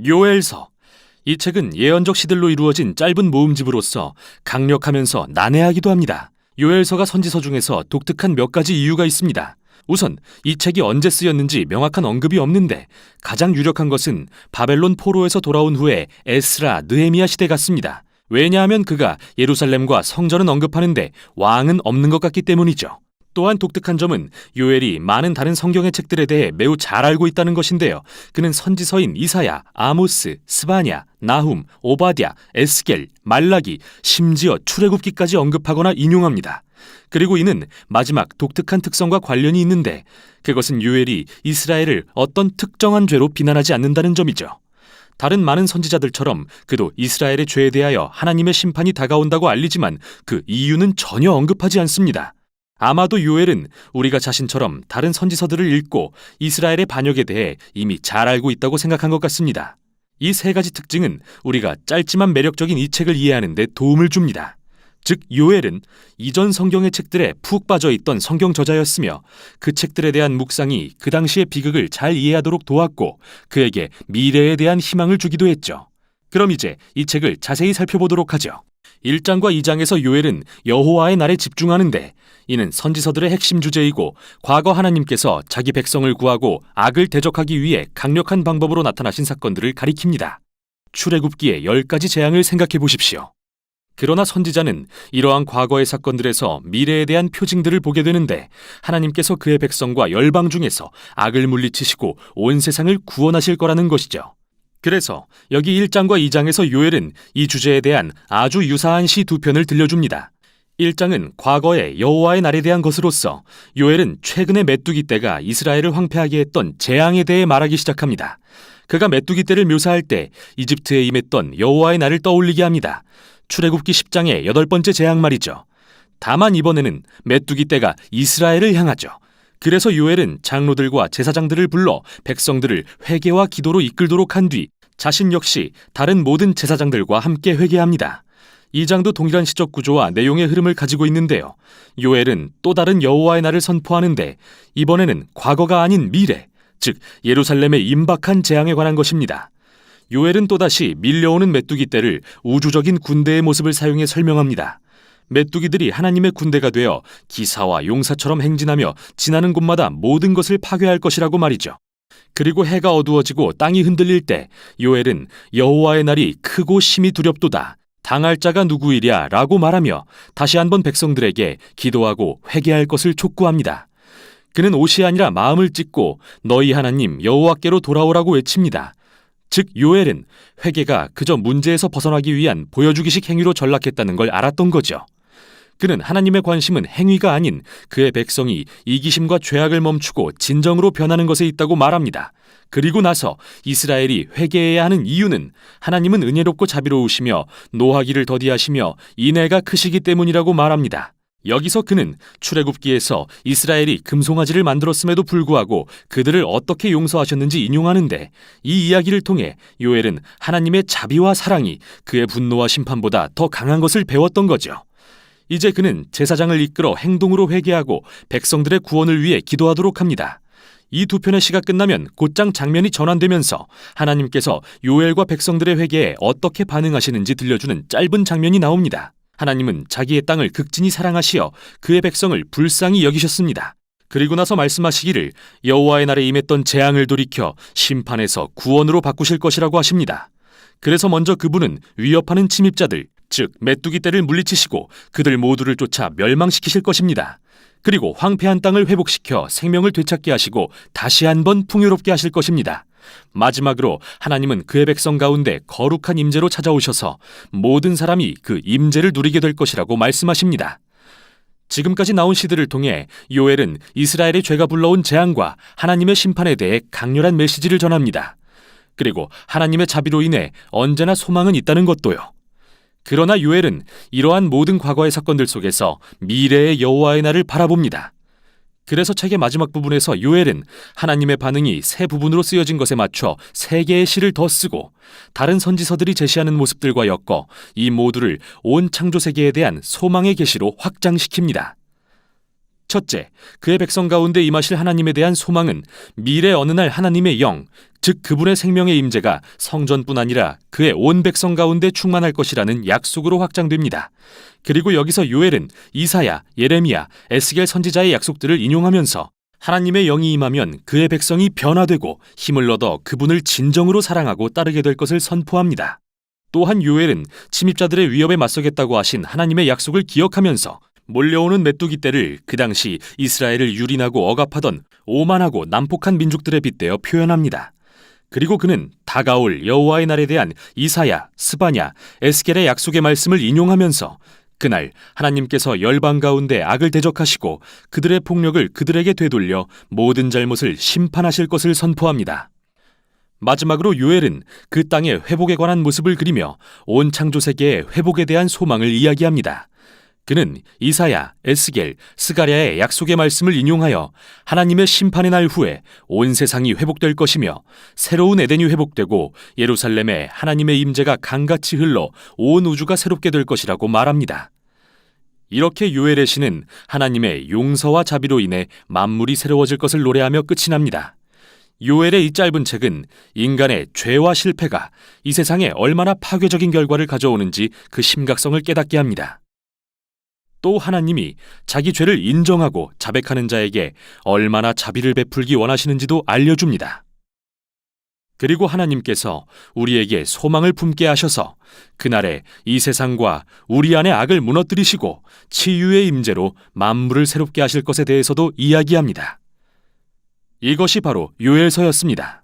요엘서. 이 책은 예언적 시들로 이루어진 짧은 모음집으로서 강력하면서 난해하기도 합니다. 요엘서가 선지서 중에서 독특한 몇 가지 이유가 있습니다. 우선 이 책이 언제 쓰였는지 명확한 언급이 없는데 가장 유력한 것은 바벨론 포로에서 돌아온 후에 에스라, 느헤미야 시대 같습니다. 왜냐하면 그가 예루살렘과 성전은 언급하는데 왕은 없는 것 같기 때문이죠. 또한 독특한 점은 요엘이 많은 다른 성경의 책들에 대해 매우 잘 알고 있다는 것인데요. 그는 선지서인 이사야, 아모스, 스바냐, 나훔, 오바댜, 에스겔, 말라기, 심지어 출애굽기까지 언급하거나 인용합니다. 그리고 이는 마지막 독특한 특성과 관련이 있는데 그것은 요엘이 이스라엘을 어떤 특정한 죄로 비난하지 않는다는 점이죠. 다른 많은 선지자들처럼 그도 이스라엘의 죄에 대하여 하나님의 심판이 다가온다고 알리지만 그 이유는 전혀 언급하지 않습니다. 아마도 요엘은 우리가 자신처럼 다른 선지서들을 읽고 이스라엘의 반역에 대해 이미 잘 알고 있다고 생각한 것 같습니다. 이 세 가지 특징은 우리가 짧지만 매력적인 이 책을 이해하는 데 도움을 줍니다. 즉 요엘은 이전 성경의 책들에 푹 빠져있던 성경 저자였으며 그 책들에 대한 묵상이 그 당시의 비극을 잘 이해하도록 도왔고 그에게 미래에 대한 희망을 주기도 했죠. 그럼 이제 이 책을 자세히 살펴보도록 하죠. 1장과 2장에서 요엘은 여호와의 날에 집중하는데 이는 선지서들의 핵심 주제이고 과거 하나님께서 자기 백성을 구하고 악을 대적하기 위해 강력한 방법으로 나타나신 사건들을 가리킵니다. 출애굽기의 10가지 재앙을 생각해 보십시오. 그러나 선지자는 이러한 과거의 사건들에서 미래에 대한 표징들을 보게 되는데 하나님께서 그의 백성과 열방 중에서 악을 물리치시고 온 세상을 구원하실 거라는 것이죠. 그래서 여기 1장과 2장에서 요엘은 이 주제에 대한 아주 유사한 시 두 편을 들려줍니다. 1장은 과거의 여호와의 날에 대한 것으로서 요엘은 최근의 메뚜기 떼가 이스라엘을 황폐하게 했던 재앙에 대해 말하기 시작합니다. 그가 메뚜기 떼를 묘사할 때 이집트에 임했던 여호와의 날을 떠올리게 합니다. 출애굽기 10장의 8번째 재앙 말이죠. 다만 이번에는 메뚜기 떼가 이스라엘을 향하죠. 그래서 요엘은 장로들과 제사장들을 불러 백성들을 회개와 기도로 이끌도록 한 뒤 자신 역시 다른 모든 제사장들과 함께 회개합니다. 이 장도 동일한 시적 구조와 내용의 흐름을 가지고 있는데요. 요엘은 또 다른 여호와의 날을 선포하는데 이번에는 과거가 아닌 미래, 즉 예루살렘의 임박한 재앙에 관한 것입니다. 요엘은 또다시 밀려오는 메뚜기 떼를 우주적인 군대의 모습을 사용해 설명합니다. 메뚜기들이 하나님의 군대가 되어 기사와 용사처럼 행진하며 지나는 곳마다 모든 것을 파괴할 것이라고 말이죠. 그리고 해가 어두워지고 땅이 흔들릴 때 요엘은 여호와의 날이 크고 심히 두렵도다. 당할 자가 누구이랴 라고 말하며 다시 한번 백성들에게 기도하고 회개할 것을 촉구합니다. 그는 옷이 아니라 마음을 찢고 너희 하나님 여호와께로 돌아오라고 외칩니다. 즉 요엘은 회개가 그저 문제에서 벗어나기 위한 보여주기식 행위로 전락했다는 걸 알았던 거죠. 그는 하나님의 관심은 행위가 아닌 그의 백성이 이기심과 죄악을 멈추고 진정으로 변하는 것에 있다고 말합니다. 그리고 나서 이스라엘이 회개해야 하는 이유는 하나님은 은혜롭고 자비로우시며 노하기를 더디하시며 인애가 크시기 때문이라고 말합니다. 여기서 그는 출애굽기에서 이스라엘이 금송아지를 만들었음에도 불구하고 그들을 어떻게 용서하셨는지 인용하는데 이 이야기를 통해 요엘은 하나님의 자비와 사랑이 그의 분노와 심판보다 더 강한 것을 배웠던 거죠. 이제 그는 제사장을 이끌어 행동으로 회개하고 백성들의 구원을 위해 기도하도록 합니다. 이 두 편의 시가 끝나면 곧장 장면이 전환되면서 하나님께서 요엘과 백성들의 회개에 어떻게 반응하시는지 들려주는 짧은 장면이 나옵니다. 하나님은 자기의 땅을 극진히 사랑하시어 그의 백성을 불쌍히 여기셨습니다. 그리고 나서 말씀하시기를 여호와의 날에 임했던 재앙을 돌이켜 심판에서 구원으로 바꾸실 것이라고 하십니다. 그래서 먼저 그분은 위협하는 침입자들, 즉 메뚜기 떼를 물리치시고 그들 모두를 쫓아 멸망시키실 것입니다. 그리고 황폐한 땅을 회복시켜 생명을 되찾게 하시고 다시 한번 풍요롭게 하실 것입니다. 마지막으로 하나님은 그의 백성 가운데 거룩한 임재로 찾아오셔서 모든 사람이 그 임재를 누리게 될 것이라고 말씀하십니다. 지금까지 나온 시들을 통해 요엘은 이스라엘의 죄가 불러온 재앙과 하나님의 심판에 대해 강렬한 메시지를 전합니다. 그리고 하나님의 자비로 인해 언제나 소망은 있다는 것도요. 그러나 요엘은 이러한 모든 과거의 사건들 속에서 미래의 여호와의 날을 바라봅니다. 그래서 책의 마지막 부분에서 요엘은 하나님의 반응이 세 부분으로 쓰여진 것에 맞춰 세 개의 시를 더 쓰고 다른 선지서들이 제시하는 모습들과 엮어 이 모두를 온 창조 세계에 대한 소망의 계시로 확장시킵니다. 첫째, 그의 백성 가운데 임하실 하나님에 대한 소망은 미래 어느 날 하나님의 영, 즉 그분의 생명의 임재가 성전뿐 아니라 그의 온 백성 가운데 충만할 것이라는 약속으로 확장됩니다. 그리고 여기서 요엘은 이사야, 예레미야, 에스겔 선지자의 약속들을 인용하면서 하나님의 영이 임하면 그의 백성이 변화되고 힘을 얻어 그분을 진정으로 사랑하고 따르게 될 것을 선포합니다. 또한 요엘은 침입자들의 위협에 맞서겠다고 하신 하나님의 약속을 기억하면서 몰려오는 메뚜기 떼를 그 당시 이스라엘을 유린하고 억압하던 오만하고 난폭한 민족들에 빗대어 표현합니다. 그리고 그는 다가올 여호와의 날에 대한 이사야, 스바냐, 에스겔의 약속의 말씀을 인용하면서 그날 하나님께서 열방 가운데 악을 대적하시고 그들의 폭력을 그들에게 되돌려 모든 잘못을 심판하실 것을 선포합니다. 마지막으로 요엘은 그 땅의 회복에 관한 모습을 그리며 온 창조 세계의 회복에 대한 소망을 이야기합니다. 그는 이사야, 에스겔, 스가랴의 약속의 말씀을 인용하여 하나님의 심판의 날 후에 온 세상이 회복될 것이며 새로운 에덴이 회복되고 예루살렘에 하나님의 임재가 강같이 흘러 온 우주가 새롭게 될 것이라고 말합니다. 이렇게 요엘의 시는 하나님의 용서와 자비로 인해 만물이 새로워질 것을 노래하며 끝이 납니다. 요엘의 이 짧은 책은 인간의 죄와 실패가 이 세상에 얼마나 파괴적인 결과를 가져오는지 그 심각성을 깨닫게 합니다. 또 하나님이 자기 죄를 인정하고 자백하는 자에게 얼마나 자비를 베풀기 원하시는지도 알려줍니다. 그리고 하나님께서 우리에게 소망을 품게 하셔서 그날에 이 세상과 우리 안의 악을 무너뜨리시고 치유의 임재로 만물을 새롭게 하실 것에 대해서도 이야기합니다. 이것이 바로 요엘서였습니다.